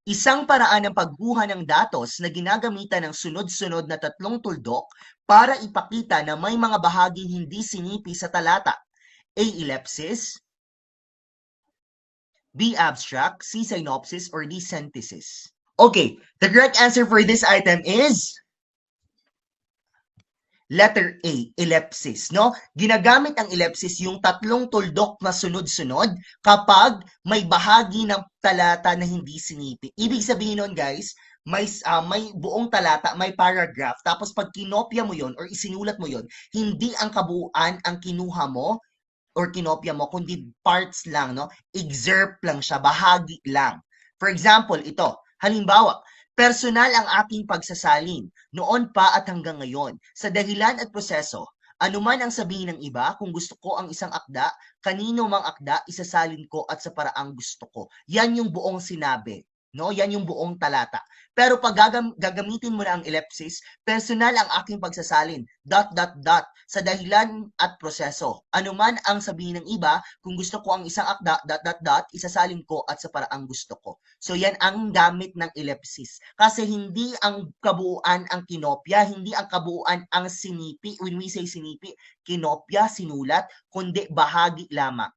Isang paraan ng pagguha ng datos na ginagamitan ng sunod-sunod na tatlong tuldok para ipakita na may mga bahaging hindi sinipi sa talata. A. Ellipsis, B. Abstract, C. Synopsis, or D. Synthesis. Okay, the correct answer for this item is letter A, ellipsis, no? Ginagamit ang ellipsis yung tatlong tuldok na sunod-sunod kapag may bahagi ng talata na hindi sinipi. Ibig sabihin nun, guys, may buong talata, may paragraph, tapos pag kinopya mo yon or isinulat mo yon, hindi ang kabuuan ang kinuha mo or kinopya mo, kundi parts lang, no? Excerpt lang siya, bahagi lang. For example, ito, halimbawa, personal ang aking pagsasalin, noon pa at hanggang ngayon, sa dahilan at proseso, anuman ang sabihin ng iba, kung gusto ko ang isang akda, kanino mang akda, isasalin ko at sa paraang gusto ko. Yan yung buong sinabi. No, yan yung buong talata. Pero pag gagamitin mo na ang ellipsis, personal ang aking pagsasalin, sa dahilan at proseso. Anuman ang sabihin ng iba, kung gusto ko ang isang akda, isasalin ko at sa paraang gusto ko. So yan ang gamit ng ellipsis. Kasi hindi ang kabuuan ang kinopya, hindi ang kabuuan ang sinipi. When we say sinipi, kinopya, sinulat, kundi bahagi lamang.